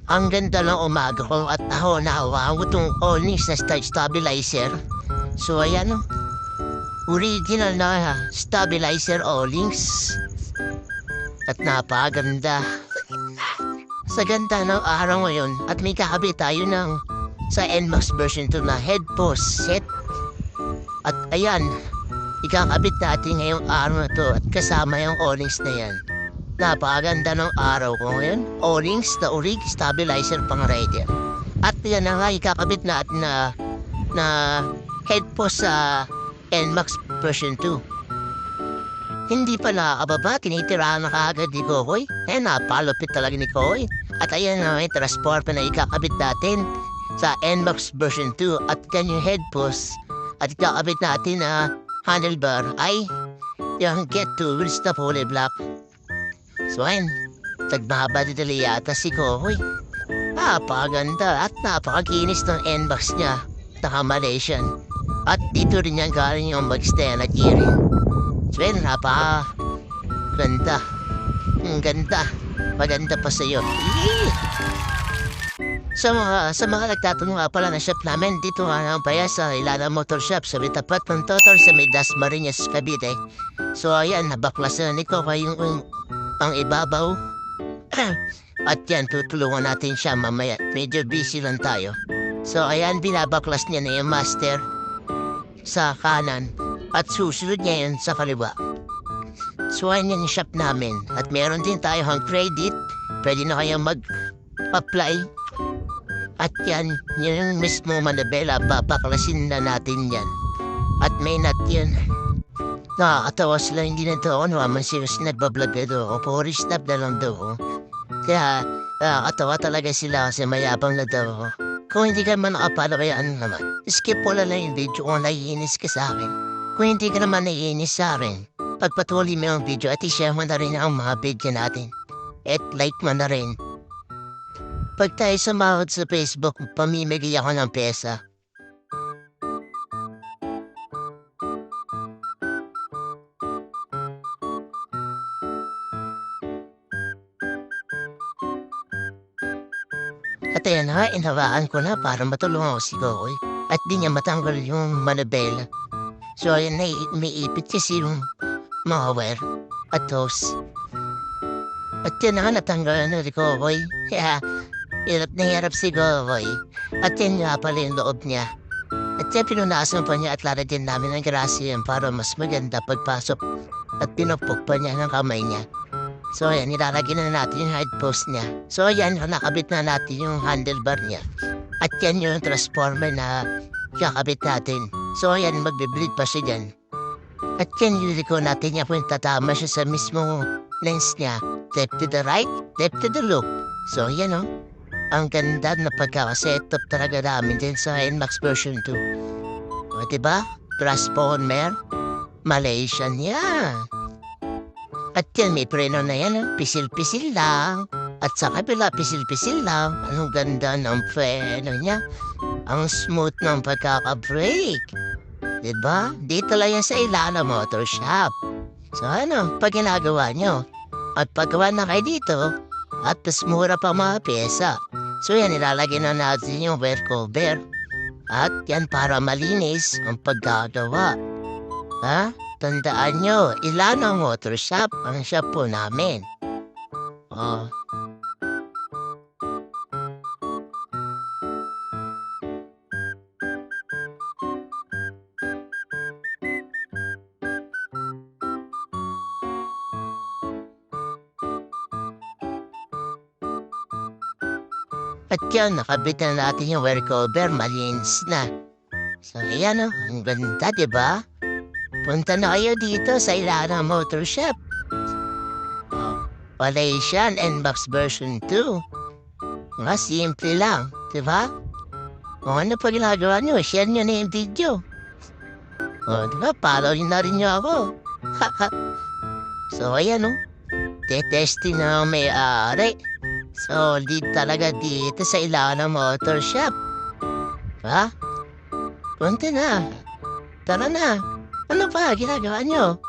Ang ganda ng umaga ko at ako nahawa ko itong Onyx na stabilizer. So ayan o, original na stabilizer Onyx. At napaganda. Sa ganda ng araw ngayon at may kakabit tayo ng sa NMAX version 2 na head post set. At ayan, ikakabit natin ngayong araw na to at kasama yung Onyx na yan. Napakaganda ng araw ko ngayon. Onyx na Orig stabilizer pang rider. At yan na nga ikakabit natin na head post sa NMAX version 2. Hindi pa nakakababa, tinitirahan na kaagad ni Kokoy. Napalupit talaga ni Kokoy. At ayan na may transporter na ikakabit natin sa NMAX version 2. At kanyang head post at ikakabit natin na handlebar ay yung get to wheels na fully black. So ayun, nagmabadidali yata si Kokoy. Napakaganda at napakakinis ng NMAX niya. Naka-Malaysian. At dito rin yan galing yung mag-stay na gearing. So ayun, napakaganda. Ang ganda. Maganda pa sa'yo. Sa mga nagtatanong nga pala na shop namin, dito nga ang paya sa Ilana Motor Shop sa may tapat ng Totor sa may Dasmariñas, Cavite. So ayan, nabaklasan ni Kokoy yung ang ibabaw. At yan, tutulungan natin siya mamaya. Medyo busy lang tayo. So ayan, binabaklas niya na yung master sa kanan at susunod niya yun sa kaliwa. So ayan yung shop namin. At meron din tayo ang credit. Pwede na kayong mag-apply. At yan, yung mismo manabela, babaklasin na natin yan. At may nut yan. Nakakatawa sila, hindi na ito ako naman serious nagbablog ito ako. Puri snap na lang daw ako. Kaya nakakatawa talaga sila kasi mayabang na daw ako. Kung hindi ka naman nakapalo kaya ano naman, skip mo lang yung video kung naiinis ka sa akin. Kung hindi ka naman naiinis sa akin, pagpatuloy mo yung video at i-share mo na rin ang mga video natin. At like mo na rin. Pag tayo sumahod sa Facebook, pamimigay ako ng pesa. At ayan na, inawaan ko na para matulungan ko si Kokoy. At di niya matanggal yung manabela. So ayan na, may ipit kasi yung mga wire at hose. At yan na natanggal na ni Kokoy. Kaya hirap na hirap si Kokoy. At yan nga pala yung loob niya. At yan pinunasan pa niya at lalagyan namin ng grasya para mas maganda pagpasok. At pinupok pa niya ng kamay niya. So ayan, nilalagyan na natin yung head post niya. So ayan, nakabit na natin yung handlebar niya. At yan yung transformer na kakabit natin. So ayan, magbe-bleed pa siya dyan. At yan yung liko natin niya kung tatama siya sa mismong lens niya. Left to the right, left to the loop. So ayan o. Ang ganda na pagkakasetup talaga namin din sa NMAX version 2. O diba? Transformer, Malaysian yan. At yan, may preno na yan, pisil-pisil lang. At sa kabila, pisil-pisil lang. Anong ganda ng preno niya. Ang smooth ng pagkaka-brake. Diba? Dito lang yan sa Ilana Motor Shop. So ano, pag ginagawa nyo, at paggawa na kayo dito, at mas mura pa mga pyesa. So yan, ilalagay na natin yung wear cover. At yan, para malinis ang paggagawa. Ha? Tandaan nyo, Ilana Motor Shop ang shop po namin. Oh. At yan, nakabit na natin yung wear cover, malinis na. So ayan o, ang ganda diba? Punta na kayo dito sa Ilana Motor Shop. Oh, Malaysian NMAX version 2. Mga simple lang, diba? Kung ano pa ginagawa nyo, share nyo na yung video. O, diba? Follow na rin nyo ako. So, ayan o. Tetesting na may-ari. So, lead talaga dito sa Ilana Motor Shop. Diba? Punta na. Tara na. Ano pa ginagawa nyo?